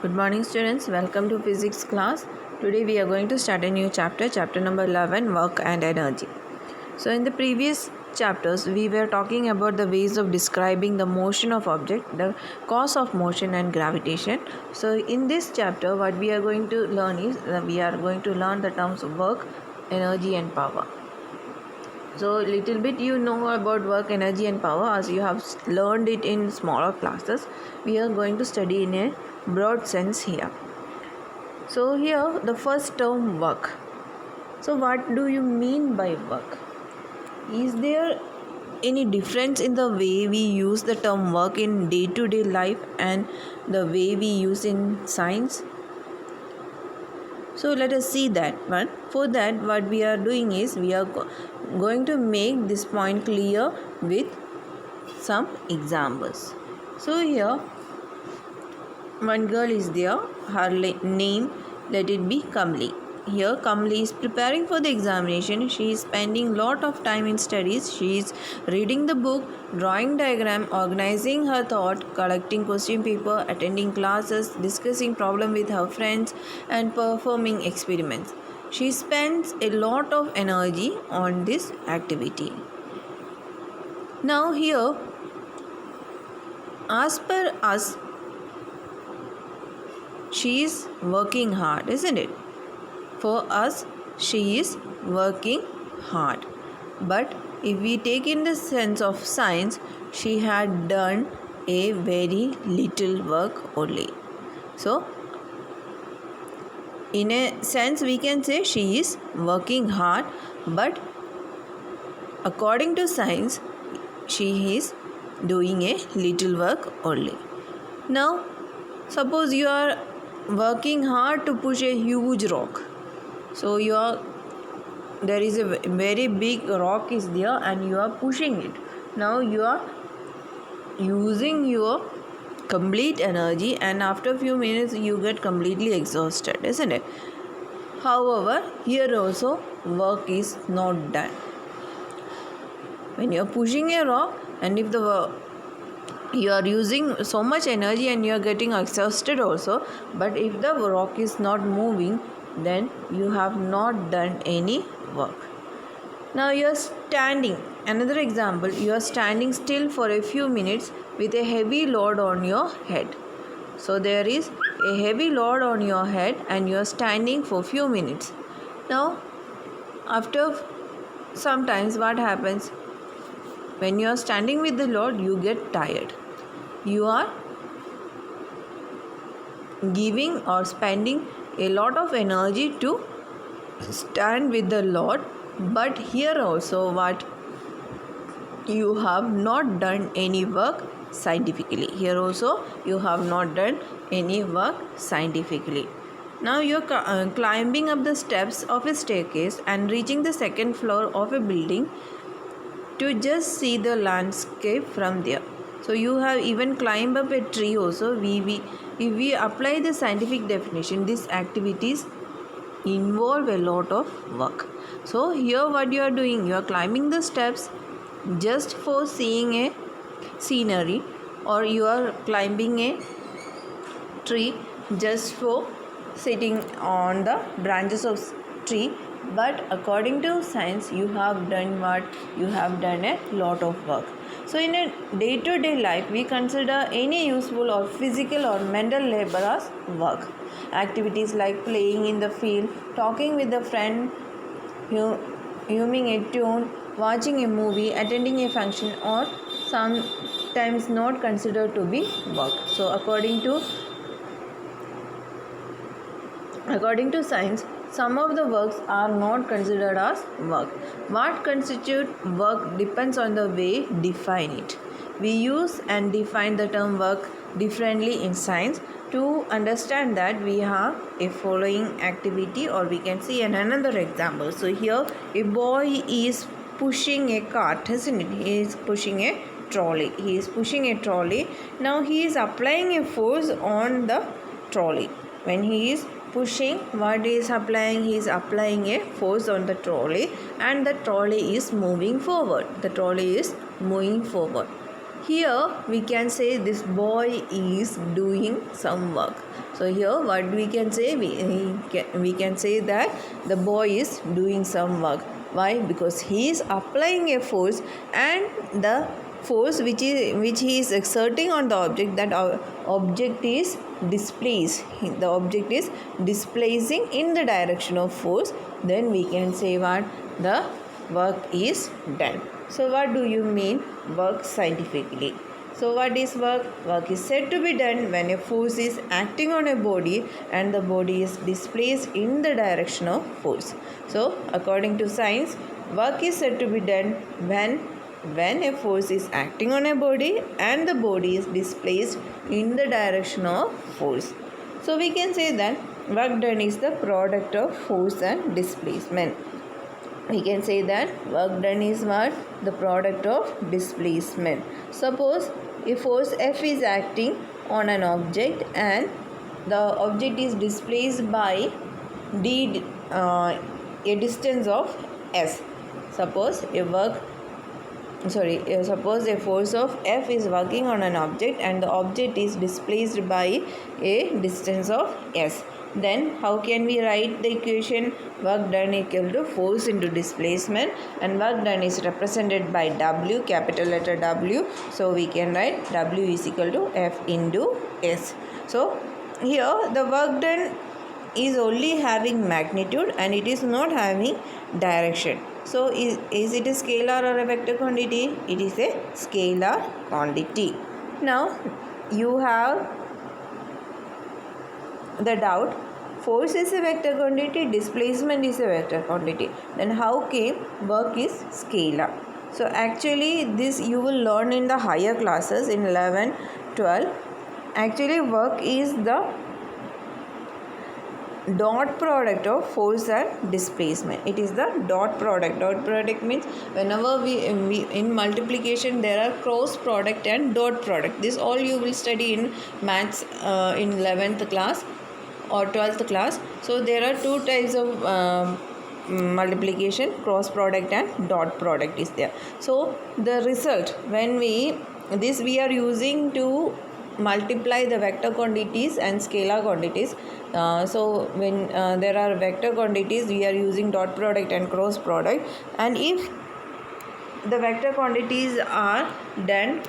Good morning students, welcome to physics class. Today we are going to start a new chapter number 11, work and energy. So in the previous chapters we were talking about the ways of describing the motion of object, the cause of motion and gravitation. So in this chapter what we are going to learn is we are going to learn the terms of work, energy and power. So little bit you know about work, energy and power as you have learned it in smaller classes. We are going to study in a broad sense here. So here the first term work. So what do you mean by work? Is there any difference in the way we use the term work in day-to-day life and the way we use in science? So let us see that one. For that what we are doing is we are going to make this point clear with some examples. So here one girl is there, her name let it be Kamli. Here Kamli is preparing for the examination. She is spending lot of time in studies. She is reading the book, drawing diagram, organizing her thought, collecting question paper, attending classes, discussing problem with her friends and performing experiments. She spends a lot of energy on this activity. Now here, as per us, she is working hard, isn't it? For us, she is working hard. But if we take in the sense of science, she had done a very little work only. So, in a sense, we can say she is working hard, but according to science, she is doing a little work only. Now, suppose you are working hard to push a huge rock. So there is a very big rock is there and you are pushing it. Now you are using your complete energy and after a few minutes you get completely exhausted, isn't it? However, here also work is not done. When you are pushing a rock and if you are using so much energy and you are getting exhausted also, but if the rock is not moving, then you have not done any work. Now you are standing. Another example, you are standing still for a few minutes with a heavy load on your head. So there is a heavy load on your head and you are standing for few minutes. Now after sometimes what happens? When you are standing with the load, you get tired. You are giving or spending a lot of energy to stand with the load, but here also what you have not done any work scientifically. Here also you have not done any work scientifically. Now you are climbing up the steps of a staircase and reaching the second floor of a building to just see the landscape from there. So you have even climbed up a tree also. If we apply the scientific definition, these activities involve a lot of work. So here what you are doing, you are climbing the steps just for seeing a scenery, or you are climbing a tree just for sitting on the branches of tree. But according to science, you have done what? You have done a lot of work. So in a day-to-day life, we consider any useful or physical or mental labor as work. Activities like playing in the field, talking with a friend, humming a tune, watching a movie, attending a function, or sometimes not considered to be work. So according to science, some of the works are not considered as work. What constitutes work depends on the way we define it. We use and define the term work differently in science. To understand that, we have a following activity, or we can see another example. So here a boy is pushing a cart, isn't it? He is pushing a trolley. Now he is applying a force on the trolley. When he is pushing, what is applying? He is applying a force on the trolley and the trolley is moving forward. Here we can say this boy is doing some work. So here what we can say, we can say that the boy is doing some work. Why? Because he is applying a force, and the force which he is exerting on the object, that object is displaced. The object is displacing in the direction of force. Then we can say what? The work is done. So what do you mean work scientifically? So what is work? Work is said to be done when a force is acting on a body and the body is displaced in the direction of force. So according to science, work is said to be done when a force is acting on a body and the body is displaced in the direction of force. So we can say that work done is the product of force and displacement. We can say that work done is what? The product of displacement. Suppose a force F is acting on an object and the object is displaced by a distance of S. Suppose a force of F is working on an object and the object is displaced by a distance of S. Then how can we write the equation? Work done equal to force into displacement, and work done is represented by W, capital letter W. So we can write W is equal to F into S. So here the work done is only having magnitude and it is not having direction. So is it a scalar or a vector quantity? It is a scalar quantity. Now you have the doubt, force is a vector quantity, displacement is a vector quantity, then how came work is scalar? So actually this you will learn in the higher classes in 11, 12. Actually work is the dot product of force and displacement. It is the dot product. Dot product means whenever we in multiplication there are cross product and dot product. This all you will study in maths in 11th class or 12th class. So there are two types of multiplication, cross product and dot product is there. So the result when we are using to multiply the vector quantities and scalar quantities. So when there are vector quantities, we are using dot product and cross product, and if the vector quantities are done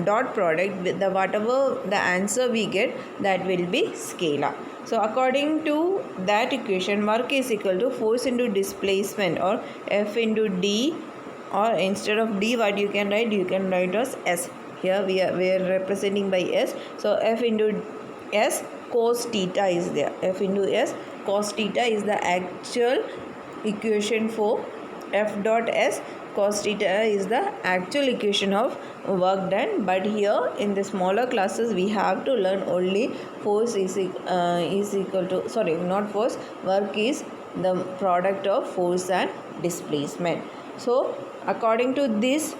dot product, the whatever the answer we get, that will be scalar. So according to that equation, work is equal to force into displacement, or F into D, or instead of D what you can write? You can write as S. Here we are representing by S. So F into S cos theta is there. F into S cos theta is the actual equation for F dot S. Cos theta is the actual equation of work done. But here in the smaller classes we have to learn only force is equal to, sorry, not force, work is the product of force and displacement. So according to this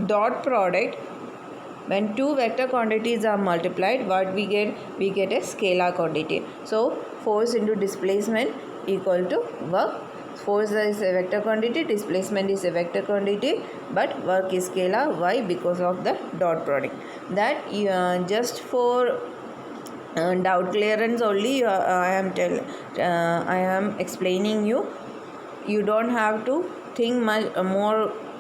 dot product, when two vector quantities are multiplied, what we get? We get a scalar quantity. So force into displacement equal to work. Force is a vector quantity, displacement is a vector quantity, but work is scalar. Why? Because of the dot product. That just for doubt clearance only I am explaining you. You don't have to think much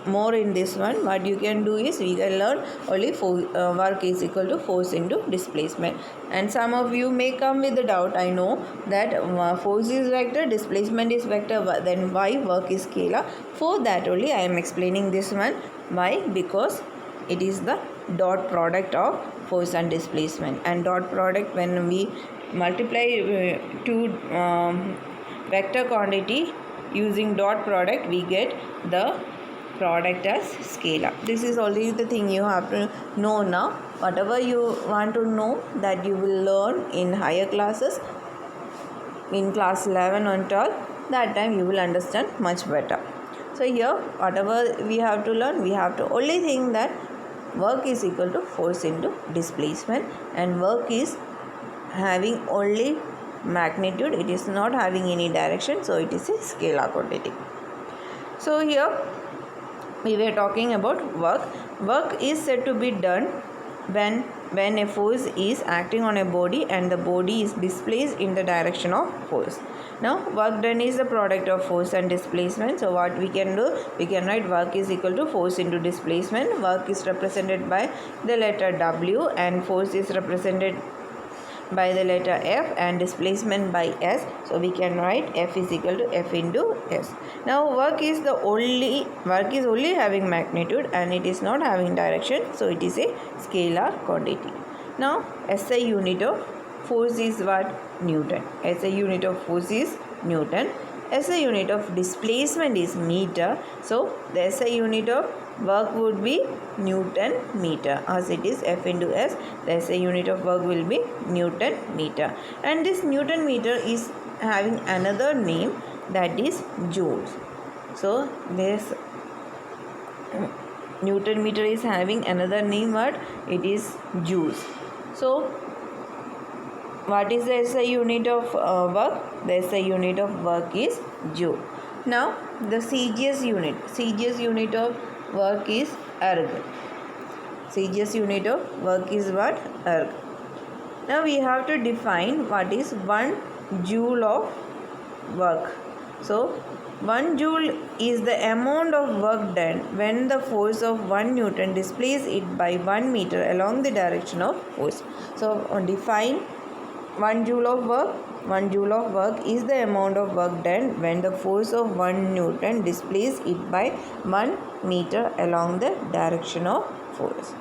more in this one. What you can do is we can learn only work is equal to force into displacement. And some of you may come with the doubt, I know, that force is vector, displacement is vector, then why work is scalar? For that only I am explaining this one. Why? Because it is the dot product of force and displacement, and dot product, when we multiply two vector quantity using dot product, we get the product as scalar. This is only the thing you have to know now. Whatever you want to know, that you will learn in higher classes, in class 11 and 12, that time you will understand much better. So here whatever we have to learn, we have to only think that work is equal to force into displacement, and work is having only magnitude, it is not having any direction, so it is a scalar quantity. So here we were talking about work. Work is said to be done when a force is acting on a body and the body is displaced in the direction of force. Now work done is the product of force and displacement. So what we can do, we can write work is equal to force into displacement. Work is represented by the letter W and force is represented by the letter F and displacement by S. So we can write F is equal to F into S. Now work is only having magnitude and it is not having direction, so it is a scalar quantity. Now SI unit of force is what? Newton. SI unit of force is Newton. SI unit of displacement is meter. So the SI unit of work would be Newton meter, as it is F into S. The SI unit of work will be Newton meter, and this Newton meter is having another name, that is joules. So this Newton meter is having another name, what? It is joules. So what is the SI unit of work? The SI unit of work is joule. Now the CGS unit of work is erg. CGS unit of work is what? Erg. Now we have to define what is 1 joule of work. So 1 joule is the amount of work done when the force of 1 Newton displaces it by 1 meter along the direction of force. So define 1 joule of work. 1 joule of work is the amount of work done when the force of 1 Newton displaces it by 1 meter along the direction of force.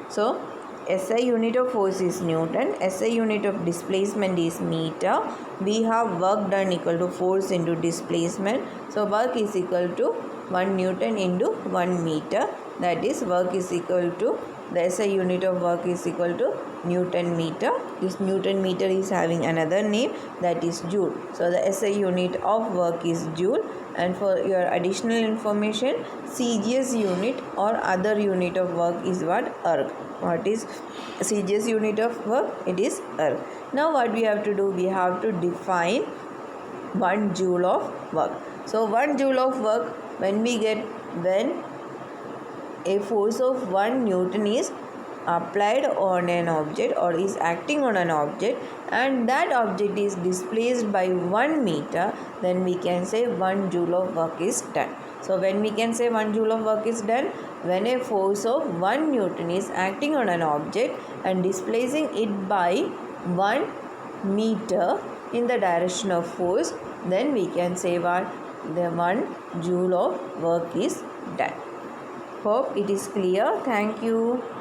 So SI unit of force is Newton, SI unit of displacement is meter. We have work done equal to force into displacement. So work is equal to 1 Newton into 1 meter. That is, work is equal to, the SI unit of work is equal to Newton meter. This Newton meter is having another name, that is joule. So the SI unit of work is joule. And for your additional information, CGS unit or other unit of work is what? Erg. What is CGS unit of work? It is erg. Now what we have to do? We have to define 1 joule of work. So 1 joule of work, when a force of 1 Newton is applied on an object or is acting on an object and that object is displaced by 1 meter, then we can say 1 joule of work is done. So when we can say 1 joule of work is done? When a force of 1 Newton is acting on an object and displacing it by 1 meter in the direction of force, then we can say what? The 1 joule of work is done. Hope it is clear. Thank you.